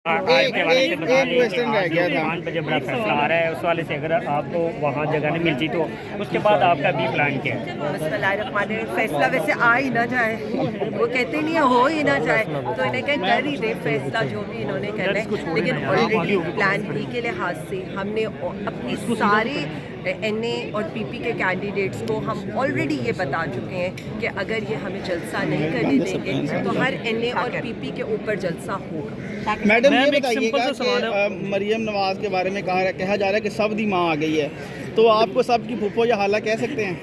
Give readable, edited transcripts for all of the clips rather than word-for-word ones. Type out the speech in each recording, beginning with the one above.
आज के हवाले से बता दें कि आज जो रिमांड पर जब बड़ा फैसला आ रहा है उस वाले से अगर आपको वहाँ जगह नहीं मिलती तो उसके बाद आपका भी प्लान क्या है? बिस्मिल्लाहिर्रहमानिर्रहीम। फैसला वैसे आ ही ना जाए, वो कहते नहीं है हो ही ना जाए, तो इन्हें कहीं कर ही दे फैसला जो भी इन्होंने करना है। लेकिन ऑलरेडी प्लान बी के लिहाज से हमने अपनी सारे NA और PP के कैंडिडेट्स को हम ऑलरेडी ये बता चुके हैं कि अगर ये हमें जलसा नहीं करने देंगे तो हर NA और PP के ऊपर जलसा होगा। मैडम ये बताइएगा कि मरियम नवाज के बारे में कहा जा रहा है कि सब दी माँ आ गई है, तो आपको सब की फूफो या हाला कह सकते हैं?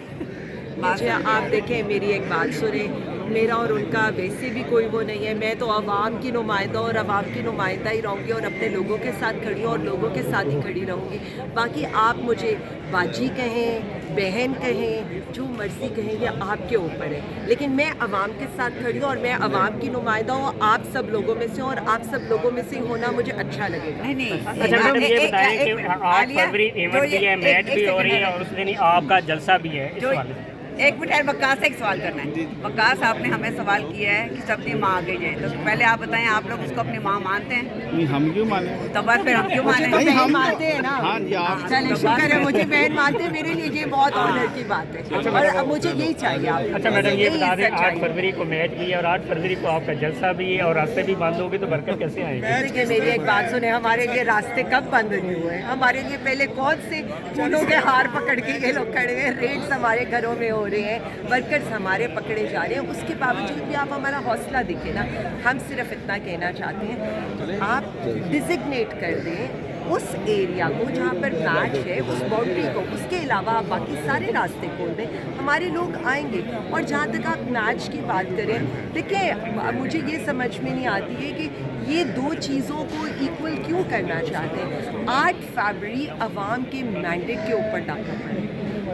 मुझे आप देखें, मेरी एक बात सुने, मेरा और उनका वैसे भी कोई वो नहीं है। मैं तो आवाम की नुमाइंदा और आवाम की नुमाइंदा ही रहूँगी और अपने लोगों के साथ खड़ी हूँ और लोगों के साथ ही खड़ी रहूँगी। बाकी आप मुझे बाजी कहें, बहन कहें, जो मर्ज़ी कहें, ये आपके ऊपर है। लेकिन मैं आवाम के साथ खड़ी हूँ और मैं आवाम की नुमाइंदा हूँ, आप सब लोगों में से, और आप सब लोगों में से होना मुझे अच्छा लगेगा। अच्छा मैडम ये बताएं कि 8 फरवरी इवेंट भी है, मैच भी हो रही है और उस दिन आपका जलसा भी है, इस वाले से एक मिनट वक्कास से एक सवाल करना है। वक्कास, आपने हमें सवाल किया है कि सबकी माँ आ गई है, तो पहले आप बताएं, आप लोग उसको अपनी माँ मानते हैं? नहीं, हम क्यों माने? तो बस फिर हम क्यों माने? तो बहन मानते हैं ना। हाँ जी, आप चलिए शुक्र है, मुझे बहन मानते हैं, मेरे लिए ये बहुत ऑनर की बात है और अब मुझे यही चाहिए आप। अच्छा मैडम ये बता दें 8 फरवरी को मैच भी है और 8 फरवरी को आपका जलसा भी है और रास्ते भी बंद होगी, तो बरकत कैसे आएगी? देखिए मेरी एक बात सुने, हमारे लिए रास्ते कब बंद नहीं हुए? हमारे लिए पहले कौन से फूलों के हार पकड़ के ये लोग खड़े हैं, रेड्स हमारे घरों में हो रहे हैं, वर्कर्स हमारे पकड़े जा रहे हैं। उसके बावजूद भी आप हमारा हौसला दिखे ना। हम सिर्फ इतना कहना चाहते हैं, आप डिजिग्नेट कर दें उस एरिया को जहाँ पर मैच है, उस बाउंड्री को, उसके अलावा आप बाकी सारे रास्ते खोल दें, हमारे लोग आएंगे। और जहाँ तक आप मैच की बात करें, देखिए मुझे ये समझ में नहीं आती है कि ये दो चीज़ों को इक्वल क्यों करना चाहते हैं। 8 फरवरी अवाम के मैंडेट के ऊपर डाका पड़े,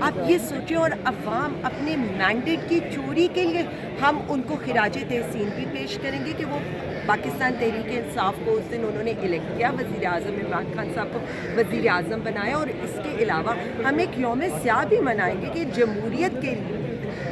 आप ये सोचें, और अवाम अपने मैंडेट की चोरी के लिए हम उनको खिराज तहसीन भी पेश करेंगे कि वो पाकिस्तान तहरीक इंसाफ को उस दिन उन्होंने इलेक्ट किया, वज़ीर आज़म इमरान खान साहब को वज़ीर आज़म बनाया, और इसके अलावा हम एक यौम स्याह भी मनाएंगे कि जमहूरियत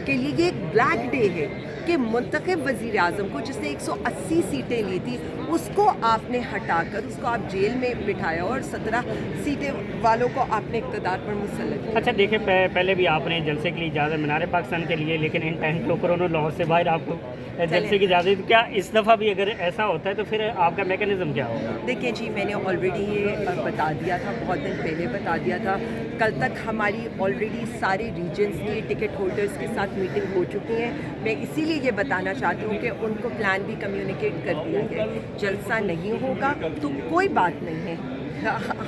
के लिए ये एक ब्लैक डे है कि मुंतखब वज़ीर आज़म को, जिसने 180 सीटें ली थी, उसको आपने हटाकर उसको आप जेल में बिठाया और 17 सीटें वालों को आपने इक़्तिदार पर मुसल्लत किया। अच्छा देखिए पहले भी आपने जलसे के लिए इजाज़त मीनार पाकिस्तान के लिए, लेकिन इन टाइम के ऊपर उन्होंने लाहौर से बाहर आपको जलसे की इजाज़त दी, तो क्या इस दफ़ा भी अगर ऐसा होता है तो फिर आपका मैकेनिज़्म क्या होगा? देखिए जी, मैंने ऑलरेडी ये बता दिया था, बहुत दिन पहले बता दिया था। कल तक हमारी ऑलरेडी सारे रीजन्स के टिकट होल्डर्स के साथ मीटिंग हो चुकी है। मैं इसीलिए ये बताना चाहती हूँ कि उनको प्लान भी कम्युनिकेट कर दिया गया। जलसा नहीं होगा तो कोई बात नहीं है,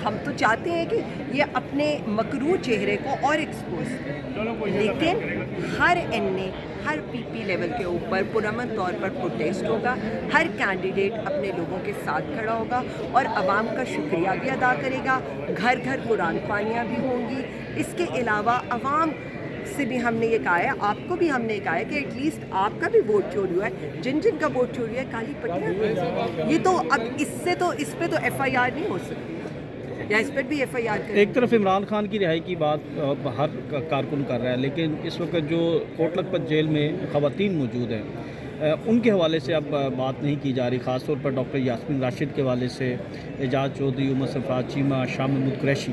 हम तो चाहते हैं कि ये अपने मकरू चेहरे को और एक्सपोज करें, लेकिन हर NA हर PP लेवल के ऊपर पुरअमन तौर पर प्रोटेस्ट होगा। हर कैंडिडेट अपने लोगों के साथ खड़ा होगा और आवाम का शुक्रिया भी अदा करेगा। घर घर कुरान ख्वानियाँ भी होंगी। इसके अलावा आवाम से भी हमने ये कहा है, आपको भी हमने कहा है कि एटलीस्ट आपका भी वोट चोरी हुआ है, जिन जिन का वोट चोरी है काली पट्टियाँ, ये तो अब इससे तो इस पे तो FIR नहीं हो सकती, या इस पर भी FIR करें। एक तरफ इमरान खान की रिहाई की बात हर कारकुन कर रहा है, लेकिन इस वक्त जो कोट लखपत जेल में ख़वातीन मौजूद हैं उनके हवाले से अब बात नहीं की जा रही, ख़ास तौर पर डॉक्टर यास्मीन राशिद के हवाले से, एजाज चौधरी, उमर सरफराज चीमा, शाह महमूद कुरैशी।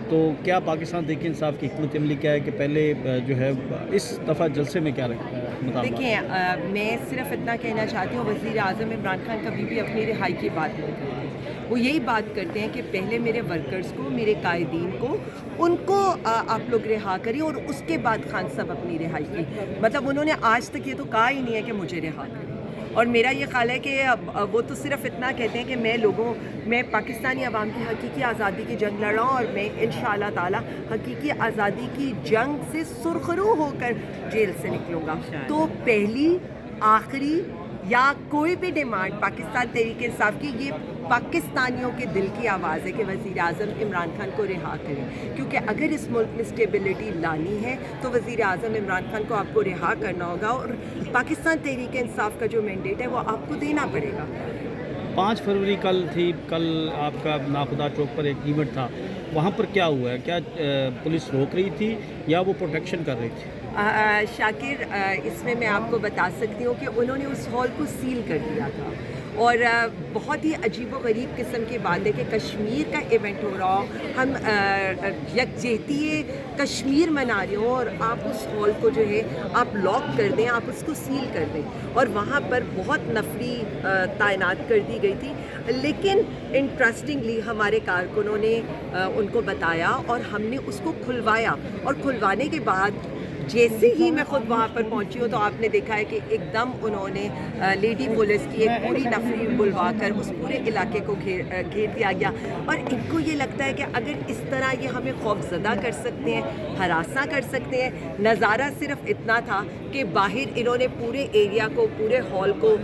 तो क्या पाकिस्तान तहरीक इंसाफ की हिकमत अमली क्या है कि पहले जो है इस दफ़ा जलसे में क्या रखा? देखिए मैं सिर्फ इतना कहना चाहती हूँ, वज़ीर आज़म इमरान खान कभी भी अपनी रिहाई की बात नहीं करते। वो यही बात करते हैं कि पहले मेरे वर्कर्स को, मेरे कायदीन को, उनको आप लोग रिहा करिए और उसके बाद खान साहब अपनी रिहाई की। मतलब उन्होंने आज तक ये तो कहा ही नहीं है कि मुझे रिहा करें। और मेरा ये ख्याल है कि वो तो सिर्फ इतना कहते हैं कि मैं पाकिस्तानी अवाम की हकीकी आज़ादी की जंग लड़ रहा हूँ और मैं इंशाअल्लाह ताला हकीकी आज़ादी की जंग से सुरखरू होकर जेल से निकलूँगा। तो पहली, आखिरी या कोई भी डिमांड पाकिस्तान तहरीक इंसाफ की, ये पाकिस्तानियों के दिल की आवाज़ है कि वज़ीर आज़म इमरान खान को रिहा करें, क्योंकि अगर इस मुल्क में स्टेबिलिटी लानी है तो वज़ीर आज़म इमरान खान को आपको रिहा करना होगा और पाकिस्तान तहरीक इंसाफ का जो मैंडेट है वो आपको देना पड़ेगा। 5 फरवरी कल थी, कल आपका नाखुदा चौक पर एक इवेंट था, वहाँ पर क्या हुआ है? क्या पुलिस रोक रही थी या वो प्रोटेक्शन कर रही थी? शाकिर, इसमें मैं आपको बता सकती हूँ कि उन्होंने उस हॉल को सील कर दिया था اور بہت ہی عجیب و غریب قسم کی بات ہے کہ کشمیر کا ایونٹ ہو رہا ہو, ہم یکجہتی کشمیر منا رہے ہوں اور آپ اس ہال کو جو ہے آپ لاک کر دیں, آپ اس کو سیل کر دیں, اور وہاں پر بہت نفری تعینات کر دی گئی تھی. لیکن انٹرسٹنگلی ہمارے کارکنوں نے ان کو بتایا اور ہم نے اس کو کھلوایا, اور کھلوانے کے بعد جیسے ہی میں خود وہاں پر پہنچی ہوں تو آپ نے دیکھا ہے کہ ایک دم انہوں نے لیڈی پولیس کی ایک پوری نفری بلوا کر اس پورے علاقے کو گھیر دیا گیا. اور ان کو یہ لگتا ہے کہ اگر اس طرح یہ ہمیں خوف زدہ کر سکتے ہیں, ہراساں کر سکتے ہیں. نظارہ صرف اتنا تھا کہ باہر انہوں نے پورے ایریا کو, پورے ہال کو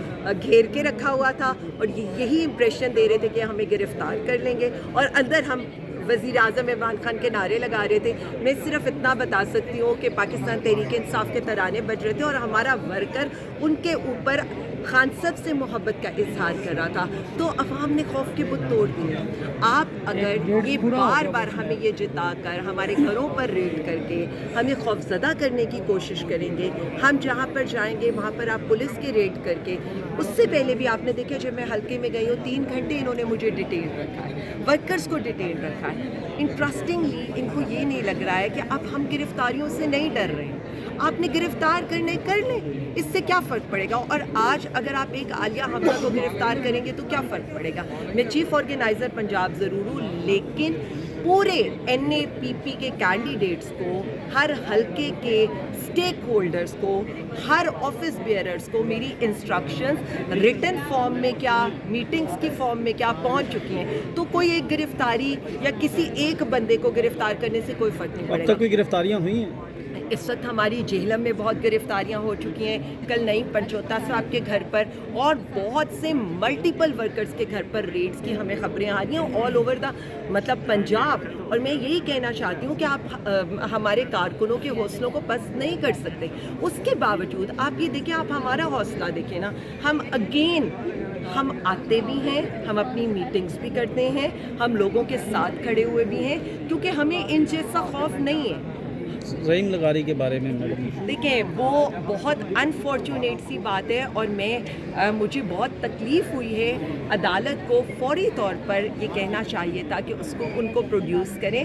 گھیر کے رکھا ہوا تھا اور یہی امپریشن دے رہے تھے کہ ہمیں گرفتار کر لیں گے, اور اندر ہم وزیر اعظم عمران خان کے نعرے لگا رہے تھے. میں صرف اتنا بتا سکتی ہوں کہ پاکستان تحریک انصاف کے ترانے بج رہے تھے اور ہمارا ورکر ان کے اوپر خان صاحب سے محبت کا اظہار کر رہا تھا. تو عوام نے خوف کے بت توڑ دیے. آپ اگر یہ بار بار ہمیں یہ جتا کر ہمارے گھروں پر ریڈ کر کے ہمیں خوف زدہ کرنے کی کوشش کریں گے, ہم جہاں پر جائیں گے وہاں پر آپ پولیس کے ریڈ کر کے, اس سے پہلے بھی آپ نے دیکھا جب میں حلقے میں گئی ہوں 3 گھنٹے انہوں نے مجھے ڈیٹین رکھا ہے, ورکرز کو ڈیٹین رکھا ہے. انٹرسٹنگلی ان کو یہ نہیں لگ رہا ہے کہ اب ہم گرفتاریوں سے نہیں ڈر رہے ہیں, آپ نے گرفتار کرنے کر لیں, اس سے کیا فرق پڑے گا. اور آج اگر آپ ایک عالیہ حمزہ کو گرفتار کریں گے تو کیا فرق پڑے گا. میں چیف آرگنائزر پنجاب ضرور ہوں, لیکن پورے NAPP کے کینڈیڈیٹس کو, ہر حلقے کے اسٹیک ہولڈرز کو, ہر آفس بیئررز کو میری انسٹرکشنز ریٹن فارم میں کیا, میٹنگز کی فارم میں کیا پہنچ چکی ہیں. تو کوئی ایک گرفتاری یا کسی ایک بندے کو گرفتار کرنے سے کوئی فرق نہیں پڑے گا. اب تک کوئی گرفتاریاں ہوئی ہیں؟ اس وقت ہماری جہلم میں بہت گرفتاریاں ہو چکی ہیں. کل نعیم پنچوتا صاحب کے گھر پر اور بہت سے ملٹیپل ورکرز کے گھر پر ریڈز کی ہمیں خبریں آ رہی ہیں آل اوور دا مطلب پنجاب. اور میں یہی کہنا چاہتی ہوں کہ آپ ہمارے کارکنوں کے حوصلوں کو پست نہیں کر سکتے. اس کے باوجود آپ یہ دیکھیں, آپ ہمارا حوصلہ دیکھیں نا, ہم اگین ہم آتے بھی ہیں, ہم اپنی میٹنگز بھی کرتے ہیں, ہم لوگوں کے ساتھ کھڑے ہوئے بھی ہیں, کیونکہ ہمیں ان جیسا خوف نہیں ہے. زعیم لغاری کے بارے میں میڈم دیکھیں, وہ بہت انفارچونیٹ سی بات ہے, اور مجھے بہت تکلیف ہوئی ہے. عدالت کو فوری طور پر یہ کہنا چاہیے تھا کہ ان کو پروڈیوس کریں.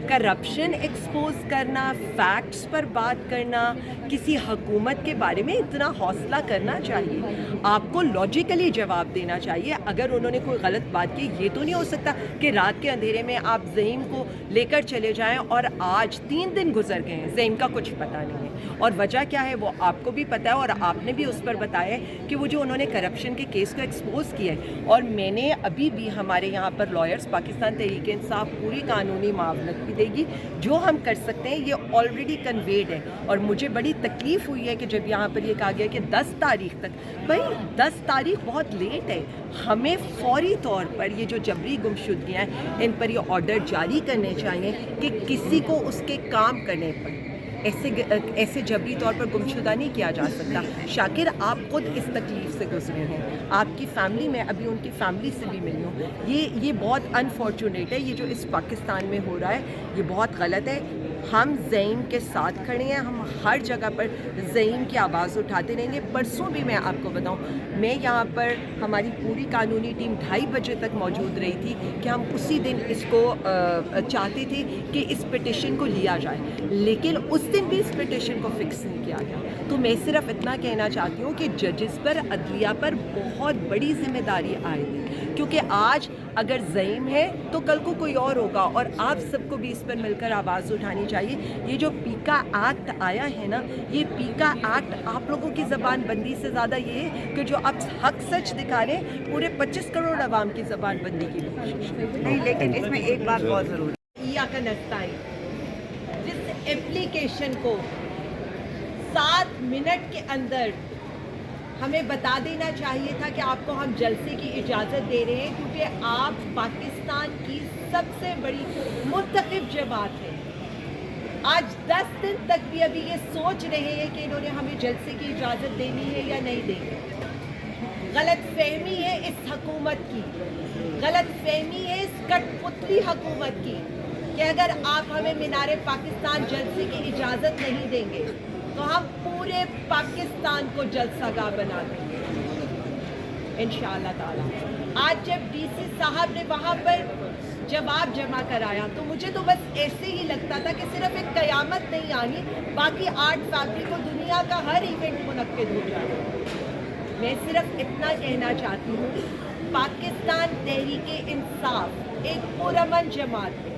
کرپشن ایکسپوز کرنا, فیکٹس پر بات کرنا, کسی حکومت کے بارے میں اتنا حوصلہ کرنا چاہیے. آپ کو لاجیکلی جواب دینا چاہیے. اگر انہوں نے کوئی غلط بات کی, یہ تو نہیں ہو سکتا کہ رات کے اندھیرے میں آپ زعیم کو لے کر چلے جائیں اور آج 3 دن گزر گئے ہیں, زعیم کا کچھ پتہ نہیں ہے. اور وجہ کیا ہے وہ آپ کو بھی پتہ ہے, اور آپ نے بھی اس پر بتایا ہے کہ وہ جو انہوں نے کرپشن کے کیس کو ایکسپوز کیا ہے. اور میں نے ابھی بھی ہمارے یہاں پر لائرز, پاکستان تحریک انصاف پوری قانونی معاونت بھی دے گی. جو ہم کر سکتے ہیں یہ آلریڈی کنویڈ ہے. اور مجھے بڑی تکلیف ہوئی ہے کہ جب یہاں پر یہ کہا گیا کہ 10 تاریخ تک, بھائی 10 تاریخ بہت لیٹ ہے. ہمیں فوری طور پر یہ جو جبری گمشدگیاں ہیں ان پر یہ آرڈر جاری کرنے چاہیے کہ کسی کو اس کے کام کرنے پر ایسے جبری طور پر گمشدہ نہیں کیا جا سکتا. شاکر, آپ خود اس تکلیف سے گزرے ہیں, آپ کی فیملی میں ابھی ان کی فیملی سے بھی ملی ہوں. یہ بہت انفارچونیٹ ہے. یہ جو اس پاکستان میں ہو رہا ہے یہ بہت غلط ہے. ہم زعیم کے ساتھ کھڑے ہیں, ہم ہر جگہ پر زعیم کی آواز اٹھاتے رہیں گے. پرسوں بھی میں آپ کو بتاؤں, میں یہاں پر ہماری پوری قانونی ٹیم 2:30 بجے تک موجود رہی تھی کہ ہم اسی دن اس کو چاہتے تھے کہ اس پٹیشن کو لیا جائے, لیکن اس دن بھی اس پٹیشن کو فکس نہیں کیا گیا. تو میں صرف اتنا کہنا چاہتی ہوں کہ ججز پر, عدلیہ پر بہت بڑی ذمہ داری آئے گی, کیونکہ آج اگر زعیم ہے تو کل کو کوئی اور ہوگا, اور آپ سب کو بھی اس پر مل کر آواز اٹھانی چاہیے. یہ جو پیکا ایکٹ آیا ہے نا, یہ پیکا ایکٹ آپ لوگوں کی زبان بندی سے زیادہ یہ ہے کہ جو آپ حق سچ دکھا رہے ہیں, پورے 25 کروڑ عوام کی زبان بندی کی کوشش نہیں. لیکن اس میں ایک بات بہت ضروری ہے, کا نستعین جس اپلیکیشن کو 7 منٹ کے اندر ہمیں بتا دینا چاہیے تھا کہ آپ کو ہم جلسے کی اجازت دے رہے ہیں, کیونکہ آپ پاکستان کی سب سے بڑی مرتکب جماعت ہے. آج 10 دن تک بھی ابھی یہ سوچ رہے ہیں کہ انہوں نے ہمیں جلسے کی اجازت دینی ہے یا نہیں دینی. غلط فہمی ہے اس حکومت کی, غلط فہمی ہے اس کٹ پتلی حکومت کی کہ اگر آپ ہمیں مینار پاکستان جلسے کی اجازت نہیں دیں گے تو ہم پورے پاکستان کو جلسہ گاہ بنا دیں گے. इंशाअल्लाह ताला। आज जब डीसी साहब ने वहाँ पर जवाब जमा कराया तो मुझे तो बस ऐसे ही लगता था कि सिर्फ एक क़यामत नहीं आनी, बाकी 8 फरवरी को दुनिया का हर इवेंट मुनक्किद हो जाए। मैं सिर्फ इतना कहना चाहती हूँ, पाकिस्तान तहरीके इंसाफ एक पुरअमन जमात है।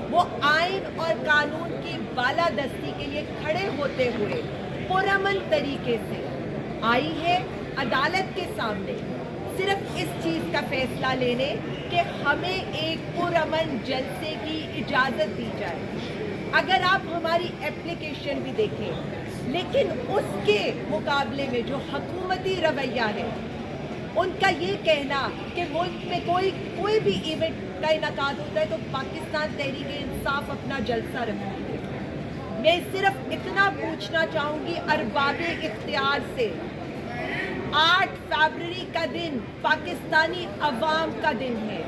वो आइन और कानून की बालादस्ती के लिए खड़े होते हुए पुरअमन तरीके से आई है अदालत के सामने सिर्फ इस चीज़ का फैसला लेने कि हमें एक पुरअमन जलसे की इजाज़त दी जाए। अगर आप हमारी एप्लीकेशन भी देखें, लेकिन उसके मुकाबले में जो हुकूमती रवैया है, उनका ये कहना कि मुल्क में कोई भी इवेंट का इनकाद होता है तो पाकिस्तान तहरीक इंसाफ अपना जलसा रखती है। मैं सिर्फ इतना पूछना चाहूँगी अरबाबे इख्तियार से, 8 फरवरी का दिन पाकिस्तानी अवाम का दिन है।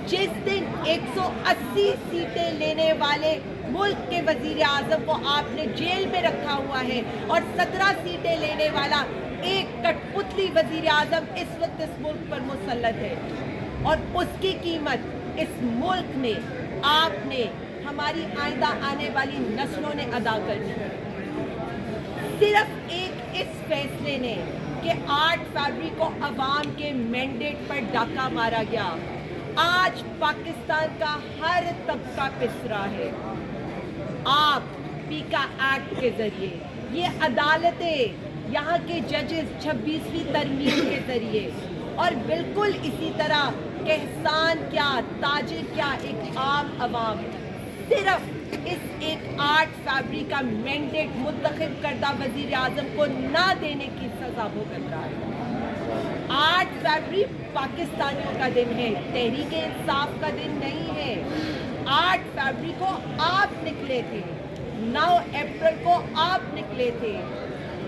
जिस दिन 180 सीटें लेने वाले मुल्क के वजीर आज़म को आपने जेल में रखा हुआ है और 17 सीटें लेने वाला एक कठपुतली वजीर आज़म इस वक्त इस मुल्क पर मुसल्लत है, और उसकी कीमत इस मुल्क में आपने, हमारी आइंदा आने वाली नस्लों ने अदा करनी है। सिर्फ एक इस फैसले ने कि 8 फरवरी को अवाम के मैंडेट पर डाका मारा गया, आज पाकिस्तान का हर तबका पिसरा है। आप पीका एक्ट के जरिए, ये अदालतें, यहाँ के जजेस 26वीं तरमीम के जरिए, और बिल्कुल इसी तरह कहसान क्या, ताजिर क्या, एक आम अवाम सिर्फ इस एक 8 फरवरी का मैंडेट मुंतखब करदा वजीर आज़म को ना देने की सजा भुगत रहा है। 8 फरवरी पाकिस्तानियों का दिन है, तहरीक इंसाफ का दिन नहीं है। 8 फरवरी को आप निकले थे, 9 अप्रैल को आप निकले थे,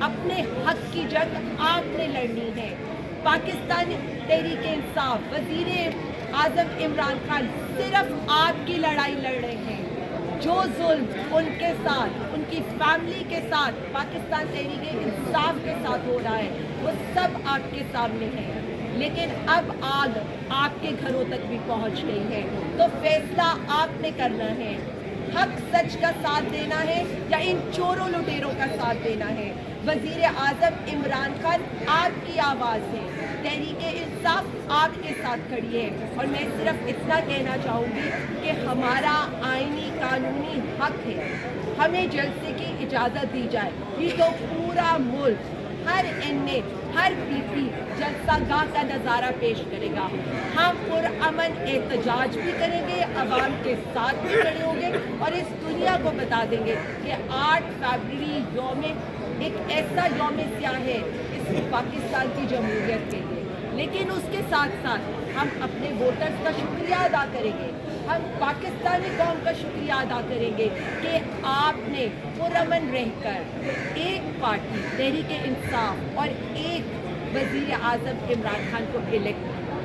अपने हक की जंग आपने लड़नी है। पाकिस्तानी तहरीक इंसाफ, वजीर आज़म इमरान खान सिर्फ आपकी लड़ाई लड़ रहे हैं। जो जुल्म उनके साथ, उनकी फैमिली के साथ, पाकिस्तान तहरीक इंसाफ के साथ हो रहा है, वो सब आपके सामने है। लेकिन अब आग आपके घरों तक भी पहुंच गई है, तो फैसला आपने करना है। हक सच का साथ देना है या इन चोरों लुटेरों का साथ देना है। वजीर आज़म इमरान खान आपकी आवाज़ है, तहरीक इंसाफ आपके साथ खड़ी है, और मैं सिर्फ इतना कहना चाहूँगी कि हमारा आईनी कानूनी हक है, हमें जलसे की इजाज़त दी जाए। ये तो पूरा मुल्क, हर एनए, हर पीपी जलसागाह का नज़ारा पेश करेगा। हम पुरअमन एहतजाज भी करेंगे, अवाम के साथ भी खड़े होंगे, और इस दुनिया को बता देंगे कि 8 फरवरी यौम एक ऐसा यौम स्याह है इस पाकिस्तान की जमहूरियत के लिए। लेकिन उसके साथ साथ हम अपने वोटर्स का शुक्रिया अदा करेंगे, हम पाकिस्तानी कौम का शुक्रिया अदा करेंगे कि आपने पुरअमन रहकर एक पार्टी तहरीक इंसाफ और एक वज़ीर आज़म इमरान खान को इलेक्ट किया,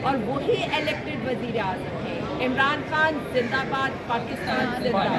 और वही इलेक्टेड वज़ीर आज़म है। इमरान खान जिंदाबाद, पाकिस्तान जिंदाबाद।